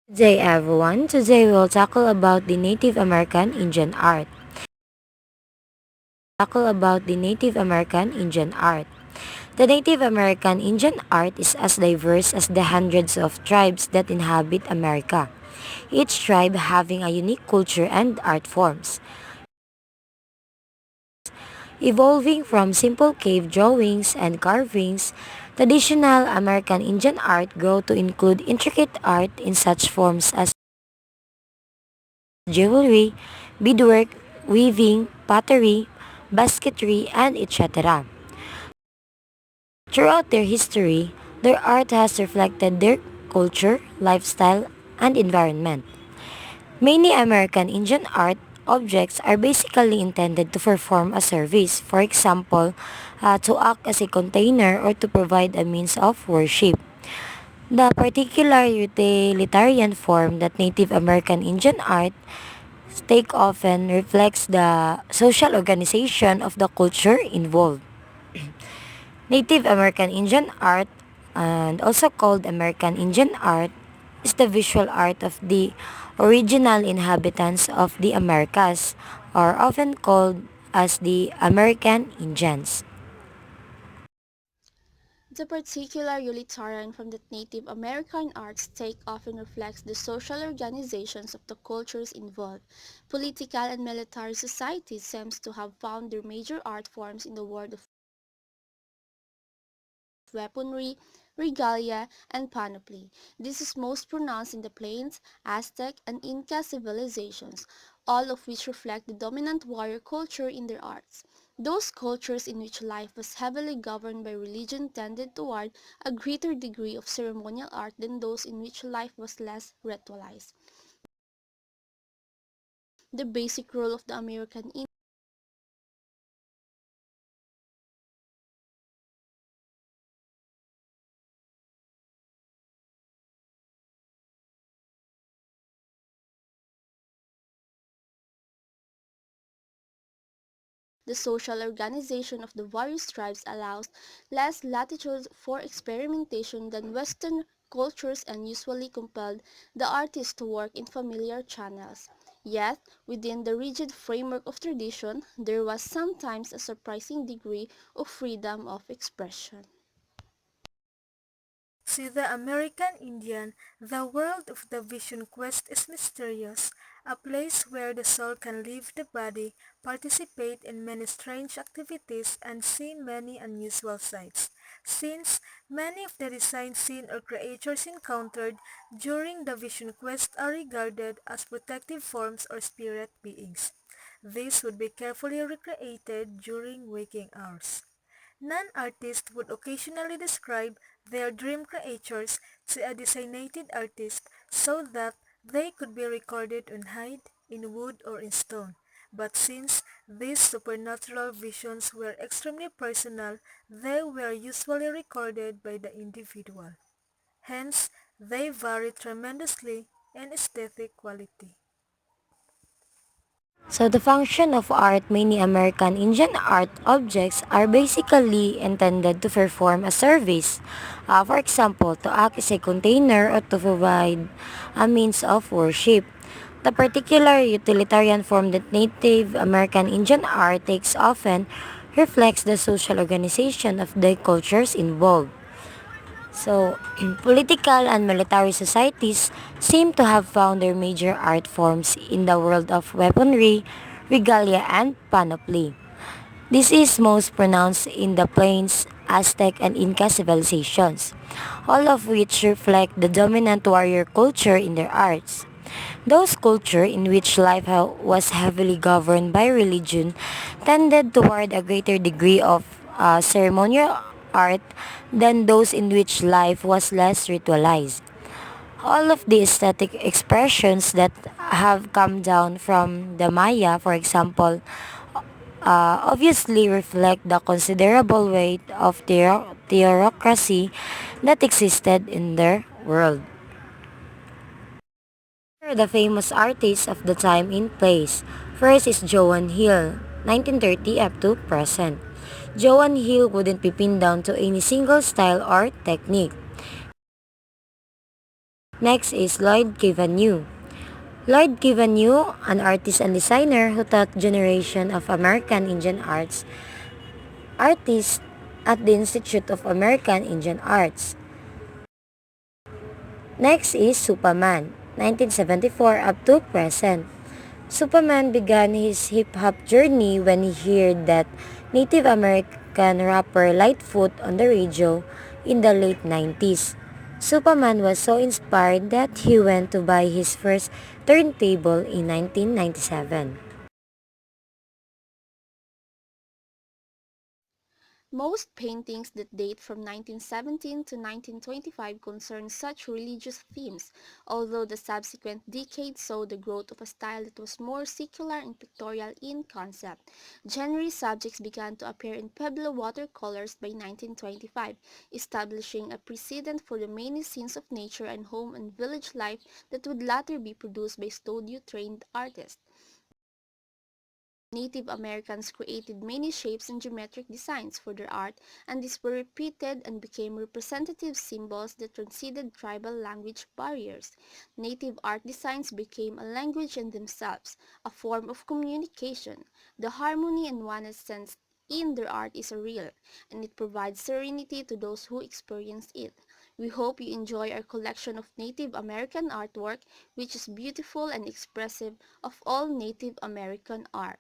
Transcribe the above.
Today everyone, today we'll tackle about the Native American Indian art. The Native American Indian art is as diverse as the hundreds of tribes that inhabit America, each tribe having a unique culture and art forms. Evolving from simple cave drawings and carvings, traditional American Indian art grew to include intricate art in such forms as jewelry, beadwork, weaving, pottery, basketry, and etc. Throughout their history, their art has reflected their culture, lifestyle, and environment. Many American Indian art objects are basically intended to perform a service, for example, to act as a container or to provide a means of worship. The particular utilitarian form that Native American Indian art take often reflects the social organization of the culture involved. Native American Indian art, and also called American Indian art, is the visual art of the original inhabitants of the Americas, or often called as the American Indians. The particular utilitarian from the Native American arts take often reflects the social organizations of the cultures involved. Political and military societies seems to have found their major art forms in the world of weaponry, regalia, and panoply. This is most pronounced in the Plains, Aztec, and Inca civilizations, all of which reflect the dominant warrior culture in their arts. Those cultures in which life was heavily governed by religion tended toward a greater degree of ceremonial art than those in which life was less ritualized. The basic role of the American The social organization of the various tribes allows less latitude for experimentation than Western cultures and usually compelled the artist to work in familiar channels. Yet, within the rigid framework of tradition, there was sometimes a surprising degree of freedom of expression. To the American Indian, the world of the vision quest is mysterious, a place where the soul can leave the body, participate in many strange activities, and see many unusual sights. Since many of the designs seen or creatures encountered during the vision quest are regarded as protective forms or spirit beings, these would be carefully recreated during waking hours. Non-artists would occasionally describe their dream creatures to a designated artist so that they could be recorded on hide, in wood, or in stone. But since these supernatural visions were extremely personal, they were usually recorded by the individual. Hence, they vary tremendously in aesthetic quality. So the function of art, many American Indian art objects are basically intended to perform a service. For example, to act as a container or to provide a means of worship. The particular utilitarian form that Native American Indian art takes often reflects the social organization of the cultures involved. So, political and military societies seem to have found their major art forms in the world of weaponry, regalia, and panoply. This is most pronounced in the Plains, Aztec, and Inca civilizations, all of which reflect the dominant warrior culture in their arts. Those cultures in which life was heavily governed by religion tended toward a greater degree of ceremonial art than those in which life was less ritualized. All of the aesthetic expressions that have come down from the Maya, for example, obviously reflect the considerable weight of theocracy that existed in their world. Here are the famous artists of the time in place. First is Joan Hill, 1930 up to present. Joan Hill wouldn't be pinned down to any single style or technique. Next is Lloyd Cavanaugh. Lloyd Cavanaugh, an artist and designer who taught generation of American Indian artists at the Institute of American Indian Arts. Next is Superman, 1974 up to present. Superman began his hip-hop journey when he heard that Native American rapper Lightfoot on the radio in the late 90s. Superman was so inspired that he went to buy his first turntable in 1997. Most paintings that date from 1917 to 1925 concern such religious themes, although the subsequent decades saw the growth of a style that was more secular and pictorial in concept. Genre subjects began to appear in Pueblo watercolors by 1925, establishing a precedent for the many scenes of nature and home and village life that would later be produced by studio-trained artists. Native Americans created many shapes and geometric designs for their art, and these were repeated and became representative symbols that transcended tribal language barriers. Native art designs became a language in themselves, a form of communication. The harmony and oneness sensed in their art is real, and it provides serenity to those who experience it. We hope you enjoy our collection of Native American artwork, which is beautiful and expressive of all Native American art.